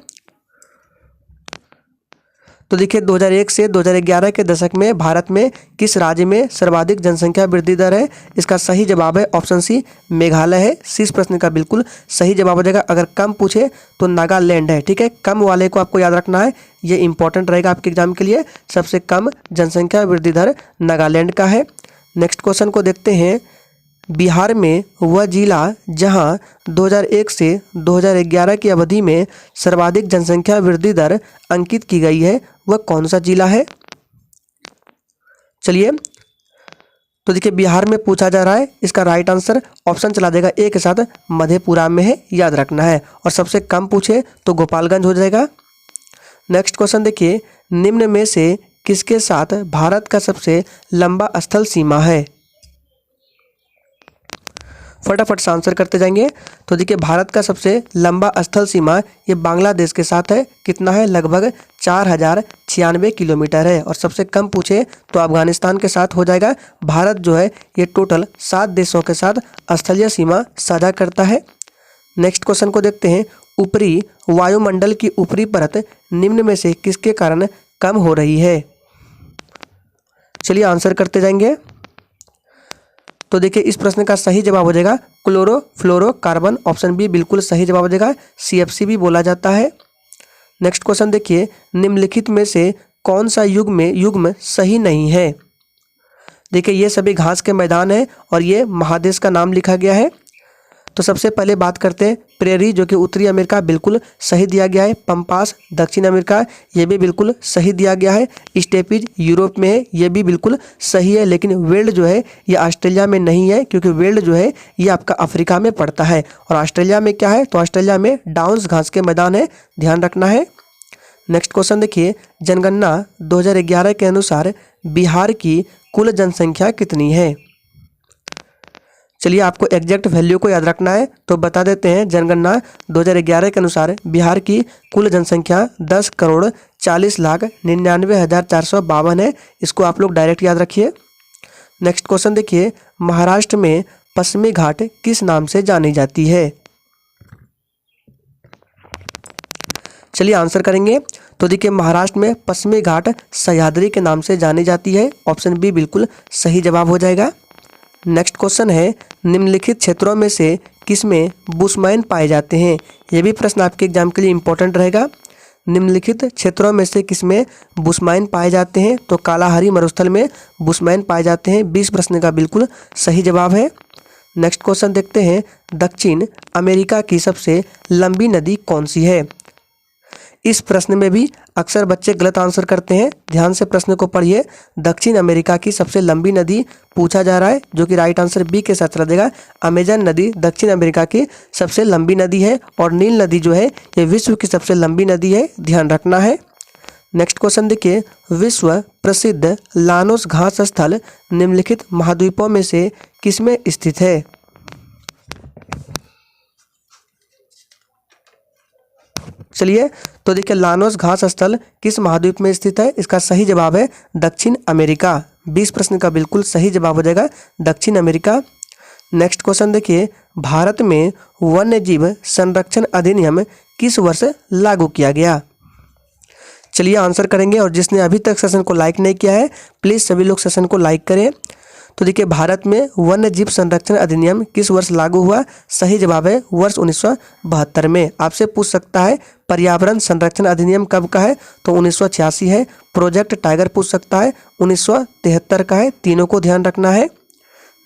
तो देखिए 2001 से 2011 के दशक में भारत में किस राज्य में सर्वाधिक जनसंख्या वृद्धि दर है? इसका सही जवाब है ऑप्शन सी, मेघालय है। सी इस प्रश्न का बिल्कुल सही जवाब हो जाएगा। अगर कम पूछे तो नागालैंड है, ठीक है। कम वाले को आपको याद रखना है, ये इंपॉर्टेंट रहेगा आपके एग्जाम के लिए। सबसे कम जनसंख्या वृद्धि दर नागालैंड का है। नेक्स्ट क्वेश्चन को देखते हैं, बिहार में वह जिला जहां 2001 से 2011 की अवधि में सर्वाधिक जनसंख्या वृद्धि दर अंकित की गई है, वह कौन सा जिला है? चलिए तो देखिए बिहार में पूछा जा रहा है, इसका राइट आंसर ऑप्शन चला देगा ए के साथ, मधेपुरा में है, याद रखना है। और सबसे कम पूछे तो गोपालगंज हो जाएगा। नेक्स्ट क्वेश्चन देखिए, निम्न में से किसके साथ भारत का सबसे लंबा स्थल सीमा है? फटाफट से आंसर करते जाएंगे। तो देखिए भारत का सबसे लंबा स्थल सीमा ये बांग्लादेश के साथ है। कितना है? लगभग 4096 किलोमीटर है। और सबसे कम पूछे तो अफगानिस्तान के साथ हो जाएगा। भारत जो है ये टोटल 7 देशों के साथ स्थलीय सीमा साझा करता है। नेक्स्ट क्वेश्चन को देखते हैं, ऊपरी वायुमंडल की ऊपरी परत निम्न में से किसके कारण कम हो रही है? चलिए आंसर करते जाएंगे। तो देखिए इस प्रश्न का सही जवाब हो जाएगा क्लोरोफ्लोरोकार्बन। ऑप्शन बी बिल्कुल सही जवाब हो जाएगा, CFC भी बोला जाता है। नेक्स्ट क्वेश्चन देखिए, निम्नलिखित में से कौन सा युग्म सही नहीं है? देखिए ये सभी घास के मैदान है और ये महादेश का नाम लिखा गया है। तो सबसे पहले बात करते हैं प्रेरी, जो कि उत्तरी अमेरिका, बिल्कुल सही दिया गया है। पंपास दक्षिण अमेरिका, ये भी बिल्कुल सही दिया गया है। स्टेपीज यूरोप में है, ये भी बिल्कुल सही है। लेकिन वेल्ड जो है ये ऑस्ट्रेलिया में नहीं है, क्योंकि वेल्ड जो है ये आपका अफ्रीका में पड़ता है। और ऑस्ट्रेलिया में क्या है? तो ऑस्ट्रेलिया में डाउन्स घास के मैदान है, ध्यान रखना है। नेक्स्ट क्वेश्चन देखिए, जनगणना 2011 के अनुसार बिहार की कुल जनसंख्या कितनी है? चलिए आपको एग्जैक्ट वैल्यू को याद रखना है, तो बता देते हैं। जनगणना 2011 के अनुसार बिहार की कुल जनसंख्या 10,40,99,452 है। इसको आप लोग डायरेक्ट याद रखिए। नेक्स्ट क्वेश्चन देखिए, महाराष्ट्र में पश्चिमी घाट किस नाम से जानी जाती है? चलिए आंसर करेंगे। तो देखिए महाराष्ट्र में पश्चिमी घाट सह्याद्री के नाम से जानी जाती है। ऑप्शन बी बिल्कुल सही जवाब हो जाएगा। नेक्स्ट क्वेश्चन है, निम्नलिखित क्षेत्रों में से किसमें बुशमैन पाए जाते हैं? यह भी प्रश्न आपके एग्जाम के लिए इंपॉर्टेंट रहेगा। निम्नलिखित क्षेत्रों में से किसमें बुशमैन पाए जाते हैं? तो कालाहारी मरुस्थल में बुशमैन पाए जाते हैं। 20 प्रश्न का बिल्कुल सही जवाब है। नेक्स्ट क्वेश्चन देखते हैं, दक्षिण अमेरिका की सबसे लंबी नदी कौन सी है। इस प्रश्न में भी अक्सर बच्चे गलत आंसर करते हैं, ध्यान से प्रश्न को पढ़िए। दक्षिण अमेरिका की सबसे लंबी नदी पूछा जा रहा है, जो कि राइट आंसर बी के साथ चला जाएगा। अमेजन नदी दक्षिण अमेरिका की सबसे लंबी नदी है और नील नदी जो है ये विश्व की सबसे लंबी नदी है, ध्यान रखना है। नेक्स्ट क्वेश्चन देखिए, विश्व प्रसिद्ध लानोस घास स्थल निम्नलिखित महाद्वीपों में से किसमें स्थित है। चलिए तो देखिए, लानोस घास स्थल किस महाद्वीप में स्थित है। इसका सही जवाब है दक्षिण अमेरिका। 20 प्रश्न का बिल्कुल सही जवाब हो जाएगा दक्षिण अमेरिका। नेक्स्ट क्वेश्चन देखिए, भारत में वन्य जीव संरक्षण अधिनियम किस वर्ष लागू किया गया। चलिए आंसर करेंगे, और जिसने अभी तक सेशन को लाइक नहीं किया है प्लीज़ सभी लोग सेशन को लाइक करें। तो देखिए, भारत में वन्य जीव संरक्षण अधिनियम किस वर्ष लागू हुआ। सही जवाब है वर्ष 1972 में। आपसे पूछ सकता है पर्यावरण संरक्षण अधिनियम कब का है, तो 1986 है। प्रोजेक्ट टाइगर पूछ सकता है 1973 का है। तीनों को ध्यान रखना है।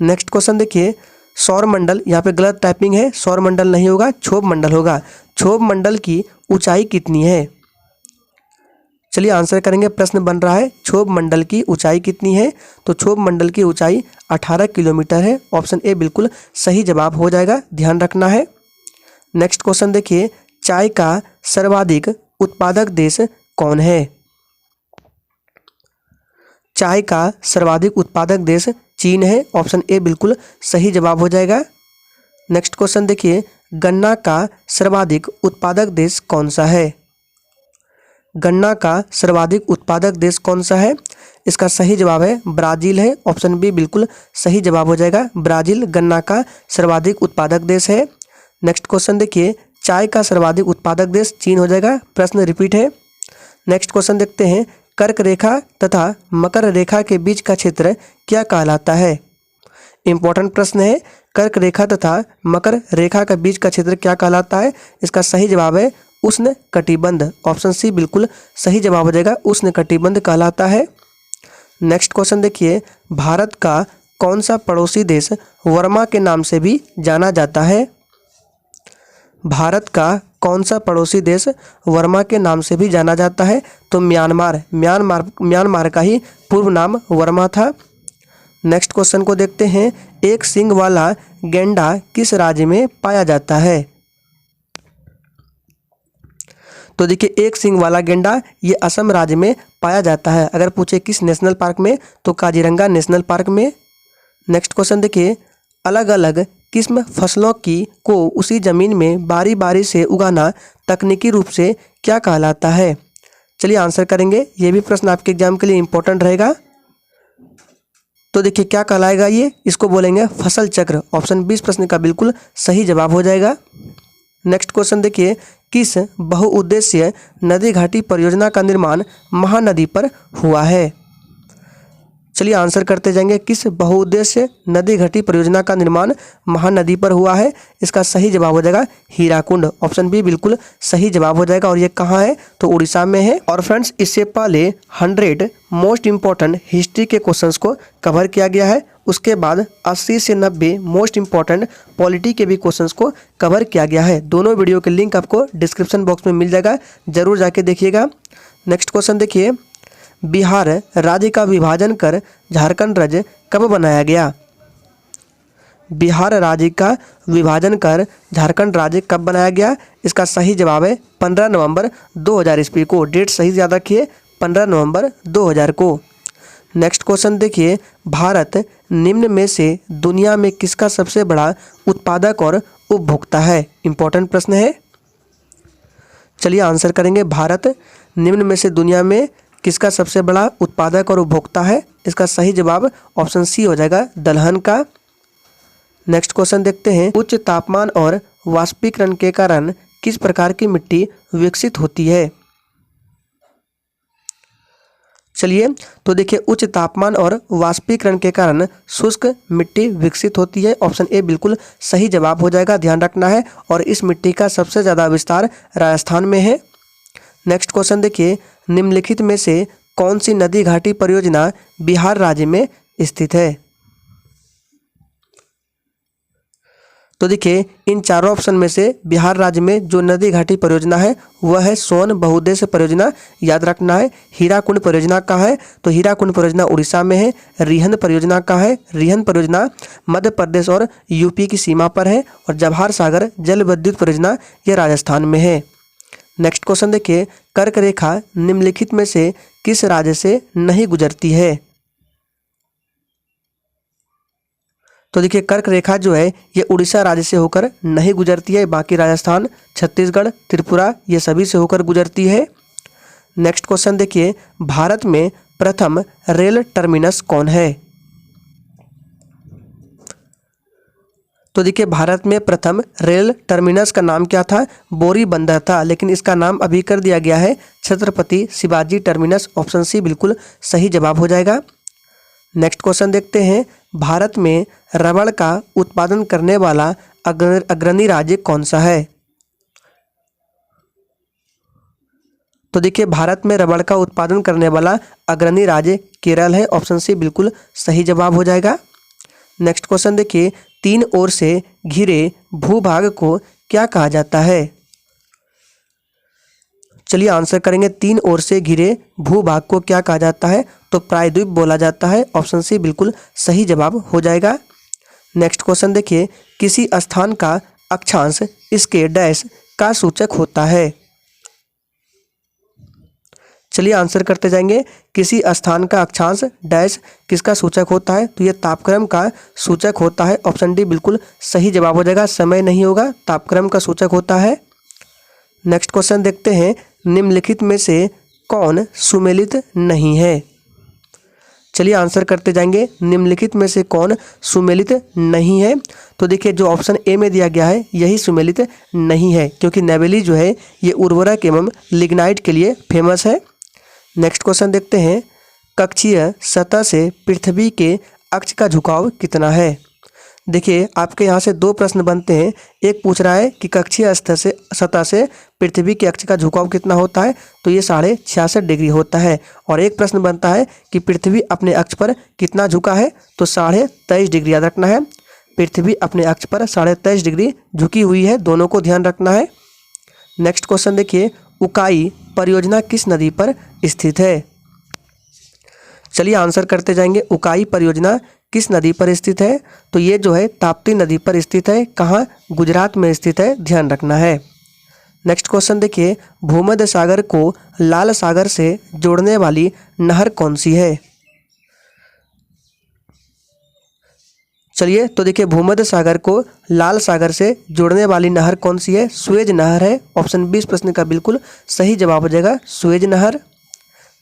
नेक्स्ट क्वेश्चन देखिए, सौर मंडल, यहाँ पे गलत टाइपिंग है, सौर मंडल नहीं होगा, क्षोभ मंडल होगा। क्षोभ मंडल की ऊंचाई कितनी है। चलिए आंसर करेंगे, प्रश्न बन रहा है क्षोभ मंडल की ऊंचाई कितनी है। तो क्षोभ मंडल की ऊंचाई 18 किलोमीटर है। ऑप्शन ए बिल्कुल सही जवाब हो जाएगा, ध्यान रखना है। नेक्स्ट क्वेश्चन देखिए, चाय का सर्वाधिक उत्पादक देश कौन है। चाय का सर्वाधिक उत्पादक देश चीन है। ऑप्शन ए बिल्कुल सही जवाब हो जाएगा। नेक्स्ट क्वेश्चन देखिए, गन्ना का सर्वाधिक उत्पादक देश कौन सा है। गन्ना का सर्वाधिक उत्पादक देश कौन सा है। इसका सही जवाब है ब्राज़ील है। ऑप्शन बी बिल्कुल सही जवाब हो जाएगा, ब्राज़ील गन्ना का सर्वाधिक उत्पादक देश है। नेक्स्ट क्वेश्चन देखिए, चाय का सर्वाधिक उत्पादक देश चीन हो जाएगा। प्रश्न रिपीट है। नेक्स्ट क्वेश्चन देखते हैं, कर्क रेखा तथा मकर रेखा के बीच का क्षेत्र क्या कहलाता है। इंपॉर्टेंट प्रश्न है, कर्क रेखा तथा मकर रेखा के बीच का क्षेत्र क्या कहलाता है। इसका सही जवाब है उष्ण कटिबंध। ऑप्शन सी बिल्कुल सही जवाब हो जाएगा, उष्ण कटिबंध कहलाता है। नेक्स्ट क्वेश्चन देखिए, भारत का कौन सा पड़ोसी देश वर्मा के नाम से भी जाना जाता है। भारत का कौन सा पड़ोसी देश वर्मा के नाम से भी जाना जाता है। तो म्यांमार का ही पूर्व नाम वर्मा था। नेक्स्ट क्वेश्चन को देखते हैं, एक सींग वाला गैंडा किस राज्य में पाया जाता है। तो देखिए, एक सींग वाला गेंडा ये असम राज्य में पाया जाता है। अगर पूछे किस नेशनल पार्क में, तो काजीरंगा नेशनल पार्क में। नेक्स्ट क्वेश्चन देखिए, अलग अलग किस्म फसलों को उसी ज़मीन में बारी बारी से उगाना तकनीकी रूप से क्या कहलाता है। चलिए आंसर करेंगे, ये भी प्रश्न आपके एग्जाम के लिए इंपॉर्टेंट रहेगा। तो देखिए क्या कहलाएगा ये, इसको बोलेंगे फसल चक्र। ऑप्शन 20 प्रश्न का बिल्कुल सही जवाब हो जाएगा। नेक्स्ट क्वेश्चन देखिए, किस बहुउद्देशीय नदी घाटी परियोजना का निर्माण महानदी पर हुआ है। चलिए आंसर करते जाएंगे, किस बहुउद्देशीय नदी घाटी परियोजना का निर्माण महानदी पर हुआ है। इसका सही जवाब हो जाएगा हीराकुंड। ऑप्शन बी बिल्कुल सही जवाब हो जाएगा, और ये कहाँ है, तो उड़ीसा में है। और फ्रेंड्स, इससे पहले 100 मोस्ट इंपॉर्टेंट हिस्ट्री के क्वेश्चंस को कवर किया गया है। उसके बाद 80 से 90 मोस्ट इंपॉर्टेंट पॉलिटी के भी क्वेश्चंस को कवर किया गया है। दोनों वीडियो के लिंक आपको डिस्क्रिप्शन बॉक्स में मिल जाएगा, जरूर जाके देखिएगा। नेक्स्ट क्वेश्चन देखिए, बिहार राज्य का विभाजन कर झारखंड राज्य कब बनाया गया। बिहार राज्य का विभाजन कर झारखंड राज्य कब बनाया गया। इसका सही जवाब है 15 नवंबर 2000 ईस्वी को। डेट सही याद रखिए, 15 नवंबर 2000 को। नेक्स्ट क्वेश्चन देखिए, भारत निम्न में से दुनिया में किसका सबसे बड़ा उत्पादक और उपभोक्ता है। इंपॉर्टेंट प्रश्न है, चलिए आंसर करेंगे। भारत निम्न में से दुनिया में किसका सबसे बड़ा उत्पादक और उपभोक्ता है। इसका सही जवाब ऑप्शन सी हो जाएगा, दलहन का। नेक्स्ट क्वेश्चन देखते हैं, उच्च तापमान और वाष्पीकरण के कारण किस प्रकार की मिट्टी विकसित होती है। चलिए तो देखिए, उच्च तापमान और वाष्पीकरण के कारण शुष्क मिट्टी विकसित होती है। ऑप्शन ए बिल्कुल सही जवाब हो जाएगा, ध्यान रखना है। और इस मिट्टी का सबसे ज़्यादा विस्तार राजस्थान में है। नेक्स्ट क्वेश्चन देखिए, निम्नलिखित में से कौन सी नदी घाटी परियोजना बिहार राज्य में स्थित है। तो देखिए इन चारों ऑप्शन में से बिहार राज्य में जो नदी घाटी परियोजना है वह है सोन बहुउद्देश्य परियोजना, याद रखना है। हीराकुंड परियोजना का है, तो हीराकुंड परियोजना उड़ीसा में है। रिहंद परियोजना का है, रिहंद परियोजना मध्य प्रदेश और यूपी की सीमा पर है। और जवाहर सागर जल विद्युत परियोजना यह राजस्थान में है। नेक्स्ट क्वेश्चन देखिए, कर्क रेखा निम्नलिखित में से किस राज्य से नहीं गुजरती है? तो देखिए कर्क रेखा जो है ये उड़ीसा राज्य से होकर नहीं गुजरती है, बाकी राजस्थान, छत्तीसगढ़, त्रिपुरा ये सभी से होकर गुजरती है। नेक्स्ट क्वेश्चन देखिए, भारत में प्रथम रेल टर्मिनस कौन है? तो देखिए भारत में प्रथम रेल टर्मिनस का नाम क्या था? बोरीबंदर था, लेकिन इसका नाम अभी कर दिया गया है Chhatrapati Shivaji Terminus. Option C बिल्कुल सही जवाब हो जाएगा। नेक्स्ट क्वेश्चन देखते हैं, भारत में रबड़ का उत्पादन करने वाला अग्रणी राज्य कौन सा है? तो देखिए भारत में रबड़ का उत्पादन करने वाला अग्रणी राज्य केरल है। ऑप्शन सी बिल्कुल सही जवाब हो जाएगा। नेक्स्ट क्वेश्चन देखिए, तीन ओर से घिरे भूभाग को क्या कहा जाता है? चलिए आंसर करेंगे, तीन ओर से घिरे भूभाग को क्या कहा जाता है? तो प्रायद्वीप बोला जाता है। ऑप्शन सी बिल्कुल सही जवाब हो जाएगा। नेक्स्ट क्वेश्चन देखिए, किसी स्थान का अक्षांश इसके डैश का सूचक होता है? चलिए आंसर करते जाएंगे, किसी स्थान का अक्षांश डैश किसका सूचक होता है? तो ये तापक्रम का सूचक होता है। ऑप्शन डी बिल्कुल सही जवाब हो जाएगा, समय नहीं होगा, तापक्रम का सूचक होता है। नेक्स्ट क्वेश्चन देखते हैं, निम्नलिखित में से कौन सुमेलित नहीं है? चलिए आंसर करते जाएंगे, निम्नलिखित में से कौन सुमेलित नहीं है? तो देखिए जो ऑप्शन ए में दिया गया है यही सुमेलित नहीं है, क्योंकि नेवेली जो है ये उर्वरक एवं लिग्नाइट के लिए फेमस है। नेक्स्ट क्वेश्चन देखते हैं, कक्षीय सतह से पृथ्वी के अक्ष का झुकाव कितना है? देखिए आपके यहाँ से दो प्रश्न बनते हैं। एक पूछ रहा है कि कक्षीय सतह से पृथ्वी के अक्ष का झुकाव कितना होता है? तो ये 66.5 डिग्री होता है। और एक प्रश्न बनता है कि पृथ्वी अपने अक्ष पर कितना झुका है? तो 23.5 डिग्री, याद रखना है। पृथ्वी अपने अक्ष पर 23.5 डिग्री झुकी हुई है, दोनों को ध्यान रखना है। नेक्स्ट क्वेश्चन देखिए, उकाई परियोजना किस नदी पर स्थित है? चलिए आंसर करते जाएंगे, उकाई परियोजना किस नदी पर स्थित है? तो ये जो है ताप्ती नदी पर स्थित है। कहाँ? गुजरात में स्थित है, ध्यान रखना है। नेक्स्ट क्वेश्चन देखिए, भूमध्य सागर को लाल सागर से जोड़ने वाली नहर कौन सी है? चलिए तो देखिए भूमध्य सागर को लाल सागर से जोड़ने वाली नहर कौन सी है? सुएज नहर है। ऑप्शन 20 प्रश्न का बिल्कुल सही जवाब हो जाएगा, सुएज नहर।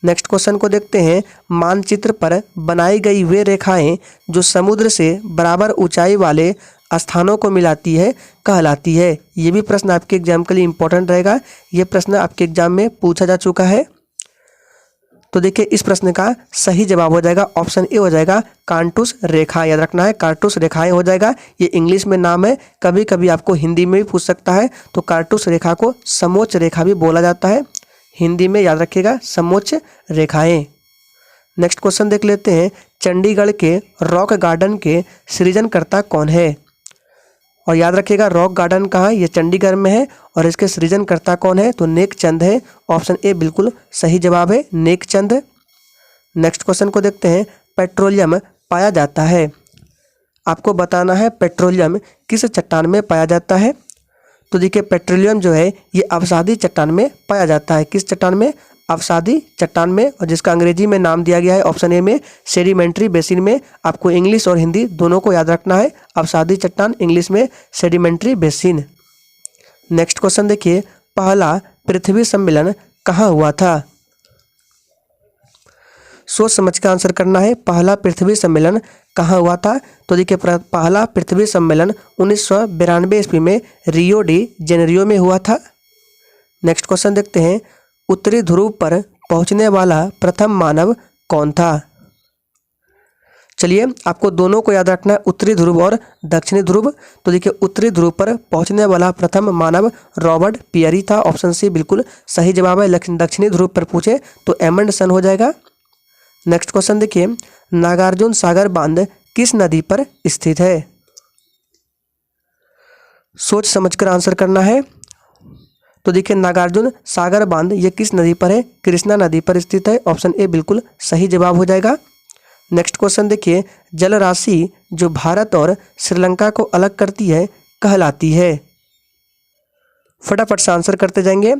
नेक्स्ट क्वेश्चन को देखते हैं, मानचित्र पर बनाई गई वे रेखाएं जो समुद्र से बराबर ऊंचाई वाले स्थानों को मिलाती है कहलाती है। ये भी प्रश्न आपके एग्जाम के लिए इंपॉर्टेंट रहेगा, ये प्रश्न आपके एग्जाम में पूछा जा चुका है। तो देखिए इस प्रश्न का सही जवाब हो जाएगा, ऑप्शन ए हो जाएगा कांटूस रेखा, याद रखना है कांटूस रेखाएं हो जाएगा। ये इंग्लिश में नाम है, कभी कभी आपको हिंदी में भी पूछ सकता है। तो कांटूस रेखा को समोच्च रेखा भी बोला जाता है, हिंदी में याद रखिएगा समोच्च रेखाएं। नेक्स्ट क्वेश्चन देख लेते हैं, चंडीगढ़ के रॉक गार्डन के सृजनकर्ता कौन है? और याद रखिएगा रॉक गार्डन कहाँ? ये चंडीगढ़ में है। और इसके सृजनकर्ता कौन है? तो नेकचंद है। ऑप्शन ए बिल्कुल सही जवाब है, नेकचंद। नेक्स्ट क्वेश्चन को देखते हैं, पेट्रोलियम पाया जाता है, आपको बताना है पेट्रोलियम किस चट्टान में पाया जाता है? तो देखिए पेट्रोलियम जो है ये अवसादी चट्टान में पाया जाता है। किस चट्टान में? अवसादी चट्टान में, और जिसका अंग्रेजी में नाम दिया गया है ऑप्शन ए में सेडिमेंट्री बेसिन में। आपको इंग्लिश और हिंदी दोनों को याद रखना है, अवसादी चट्टान, इंग्लिश में सेडिमेंट्री बेसिन। नेक्स्ट क्वेश्चन देखिए, पहला पृथ्वी सम्मेलन कहाँ हुआ था? सोच समझ के आंसर करना है, पहला पृथ्वी सम्मेलन कहाँ हुआ था? तो देखिए पहला पृथ्वी सम्मेलन 1992 ईस्वी में रियो डी जेनेरियो में हुआ था। नेक्स्ट क्वेश्चन देखते हैं, उत्तरी ध्रुव पर पहुंचने वाला प्रथम मानव कौन था? चलिए आपको दोनों को याद रखना है, उत्तरी ध्रुव और दक्षिणी ध्रुव। तो देखिए उत्तरी ध्रुव पर पहुंचने वाला प्रथम मानव रॉबर्ट पियरी था। ऑप्शन सी बिल्कुल सही जवाब है। दक्षिणी ध्रुव पर पूछे तो एमंडसन हो जाएगा। नेक्स्ट क्वेश्चन देखिए, नागार्जुन सागर बांध किस नदी पर स्थित है? सोच समझकर आंसर करना है। तो देखिए नागार्जुन सागर बांध ये किस नदी पर है? कृष्णा नदी पर स्थित है। ऑप्शन ए बिल्कुल सही जवाब हो जाएगा। नेक्स्ट क्वेश्चन देखिए, जल राशि जो भारत और श्रीलंका को अलग करती है कहलाती है? फटाफट से आंसर करते जाएंगे।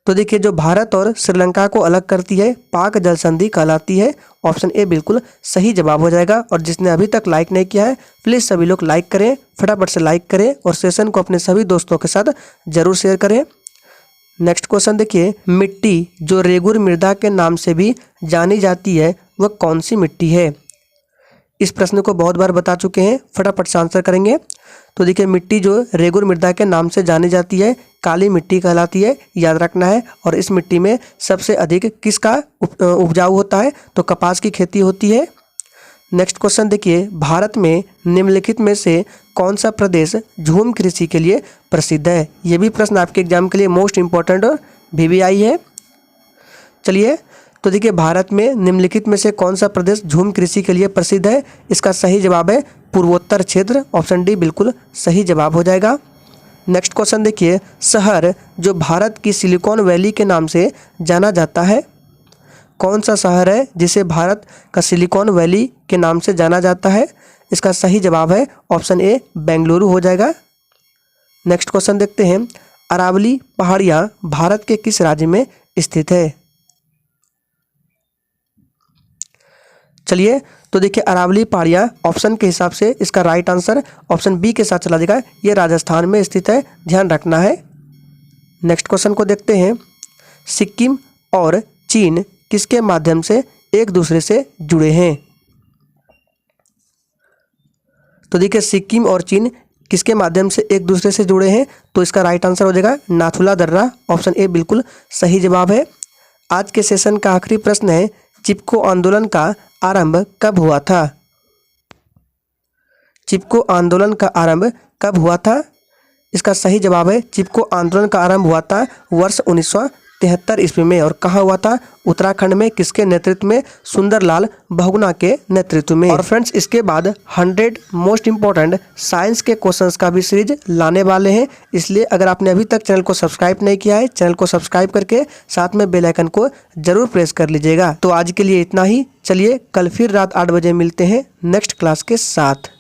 तो देखिए जो भारत और श्रीलंका को अलग करती है पाक जल संधि कहलाती है। ऑप्शन ए बिल्कुल सही जवाब हो जाएगा। और जिसने अभी तक लाइक नहीं किया है प्लीज़ सभी लोग लाइक करें, फटाफट से लाइक करें और सेशन को अपने सभी दोस्तों के साथ जरूर शेयर करें। नेक्स्ट क्वेश्चन देखिए, मिट्टी जो रेगुर मृदा के नाम से भी जानी जाती है वह कौन सी मिट्टी है? इस प्रश्न को बहुत बार बता चुके हैं, फटाफट से आंसर करेंगे। तो देखिए मिट्टी जो रेगुर मृदा के नाम से जानी जाती है काली मिट्टी कहलाती है, याद रखना है। और इस मिट्टी में सबसे अधिक किसका उपजाऊ होता है? तो कपास की खेती होती है। नेक्स्ट क्वेश्चन देखिए, भारत में निम्नलिखित में से कौन सा प्रदेश झूम कृषि के लिए प्रसिद्ध है? ये भी प्रश्न आपके एग्जाम के लिए मोस्ट इम्पोर्टेंट और VVI है। चलिए तो देखिए भारत में निम्नलिखित में से कौन सा प्रदेश झूम कृषि के लिए प्रसिद्ध है? इसका सही जवाब है पूर्वोत्तर क्षेत्र। ऑप्शन डी बिल्कुल सही जवाब हो जाएगा। नेक्स्ट क्वेश्चन देखिए, शहर जो भारत की सिलिकॉन वैली के नाम से जाना जाता है कौन सा शहर है जिसे भारत का सिलिकॉन वैली के नाम से जाना जाता है? इसका सही जवाब है ऑप्शन ए बेंगलुरु हो जाएगा। नेक्स्ट क्वेश्चन देखते हैं, अरावली पहाड़ियाँ भारत के किस राज्य में स्थित है? चलिए तो देखिए अरावली पहाड़ियाँ ऑप्शन के हिसाब से इसका राइट आंसर ऑप्शन बी के साथ चला जाएगा। ये राजस्थान में स्थित है, ध्यान रखना है। नेक्स्ट क्वेश्चन को देखते हैं, सिक्किम और चीन किसके माध्यम से एक दूसरे से जुड़े हैं? तो देखिए सिक्किम और चीन किसके माध्यम से एक दूसरे से जुड़े हैं? तो इसका राइट आंसर हो जाएगा नाथुला दर्रा। ऑप्शन ए बिल्कुल सही जवाब है। आज के सेशन का आखिरी प्रश्न है, चिपको आंदोलन का आरंभ कब हुआ था? चिपको आंदोलन का आरंभ कब हुआ था? इसका सही जवाब है चिपको आंदोलन का आरंभ हुआ था वर्ष 1973 ईस्वी में। और कहाँ हुआ था? उत्तराखंड में। किसके नेतृत्व में? सुंदरलाल बहुगुणा के नेतृत्व में। और फ्रेंड्स इसके बाद 100 मोस्ट इंपॉर्टेंट साइंस के क्वेश्चंस का भी सीरीज लाने वाले हैं, इसलिए अगर आपने अभी तक चैनल को सब्सक्राइब नहीं किया है चैनल को सब्सक्राइब करके साथ में बेल आइकन को जरूर प्रेस कर लीजिएगा। तो आज के लिए इतना ही, चलिए कल फिर रात 8 बजे मिलते हैं नेक्स्ट क्लास के साथ।